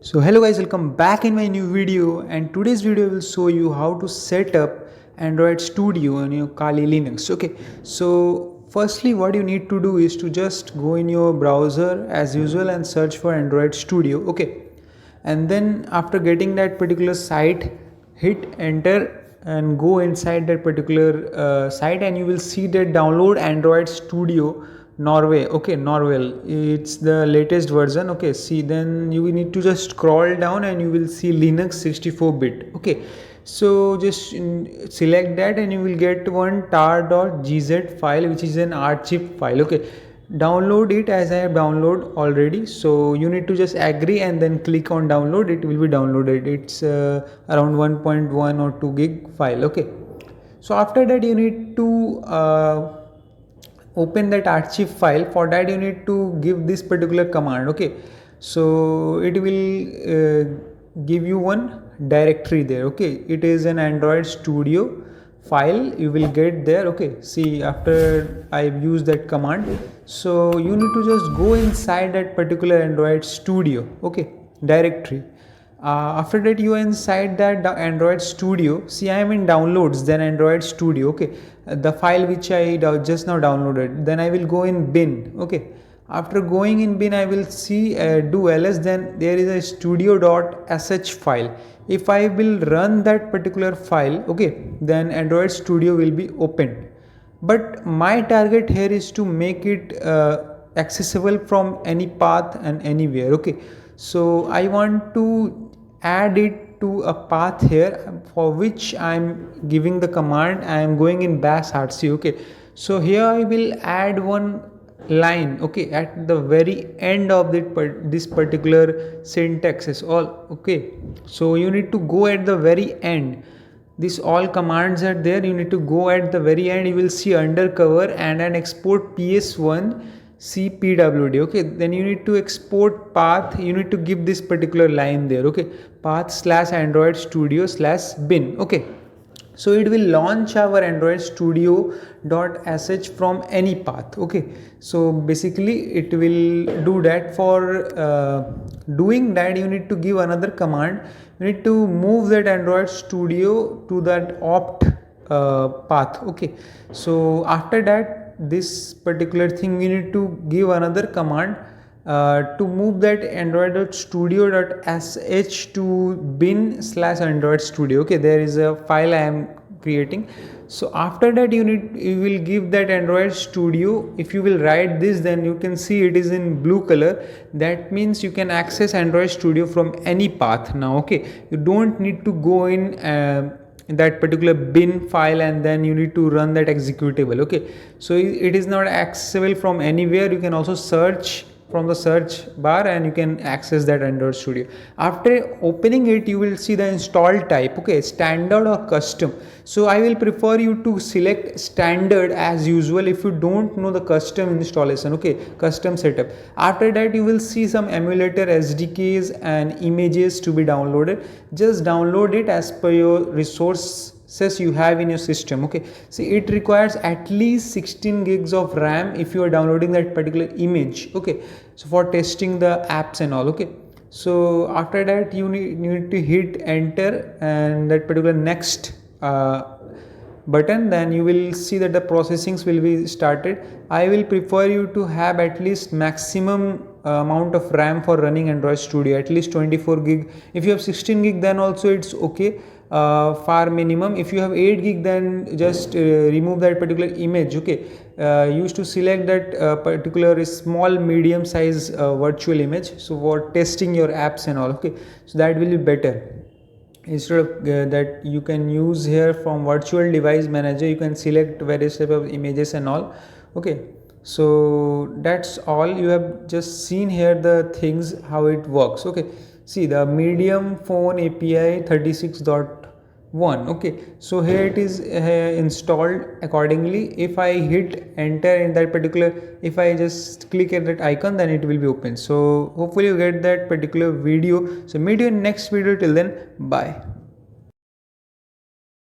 So hello guys, welcome back in my new video, and today's video will show you how to set up Android Studio on your Kali Linux. Okay, so firstly what you need to do is to just go in your browser as usual and search for Android Studio. Okay, and then after getting that particular site, hit enter and go inside that particular site, and you will see that download Android Studio Norway. Okay, Norwell, it's the latest version. Okay, see, then you will need to just scroll down and you will see Linux 64-bit. Okay, so just select that and you will get one tar.gz file, which is an archive file. Okay, download it as I have downloaded already. So you need to just agree and then click on download. It will be downloaded. It's around 1.1 or 2 gig file. Okay, so after that you need to open that archive file. For that you need to give this particular command. Okay, so it will give you one directory there. Okay, it is an Android Studio file you will get there. Okay, see, after I've used that command, so you need to just go inside that particular Android Studio, okay, directory. After that you are inside that Android Studio. See, I am in downloads, then Android Studio. Okay, the file which I just now downloaded. Then I will go in bin. Okay, after going in bin I will see do ls. Then there is a studio.sh file. If I will run that particular file, okay, then Android Studio will be opened. But my target here is to make it accessible from any path and anywhere. Okay, so I want to add it to a path here, for which I am giving the command. I am going in bash rc. Okay, so here I will add one line, okay, at the very end of this particular syntax is all. Okay, so you need to go at the very end. This all commands are there. You need to go at the very end. You will see undercover and an export ps1 cpwd. Okay, then you need to export path. You need to give this particular line there. Okay, path slash Android Studio slash bin. Okay, so it will launch our Android Studio.sh from any path. Okay, so basically it will do that. For doing that you need to give another command. You need to move that Android Studio to that opt path. Okay, so after that, this particular thing you need to give another command to move that Android Studio.sh to bin slash Android Studio. Okay, there is a file I am creating. So after that you will give that Android Studio. If you will write this, then you can see it is in blue color. That means you can access Android Studio from any path now. Okay, you don't need to go in that particular bin file and then you need to run that executable. Okay, so it is not accessible from anywhere. You can also search from the search bar and you can access that Android Studio. After opening it, you will see the install type. Okay, standard or custom. So I will prefer you to select standard as usual if you don't know the custom installation. Okay, custom setup. After that you will see some emulator SDKs and images to be downloaded. Just download it as per your resources you have in your system. Okay, see, it requires at least 16 gigs of RAM if you are downloading that particular image. Okay, so for testing the apps and all. Okay, so after that you need to hit enter and that particular next button. Then you will see that the processings will be started. I will prefer you to have at least maximum amount of RAM for running Android Studio, at least 24 gig. If you have 16 gig, then also it's okay. Far minimum. If you have 8 gig, then just remove that particular image. Okay, used to select that particular small medium size virtual image, so for testing your apps and all. Okay, so that will be better. Instead of that, you can use here from virtual device manager, you can select various type of images and all. Okay, so that's all. You have just seen here the things how it works. Okay, see, the medium phone API 36.1. okay, so here it is installed accordingly. If I hit enter in that particular, if I just click at that icon, then it will be open. So hopefully you get that particular video. So meet you in next video. Till then, bye.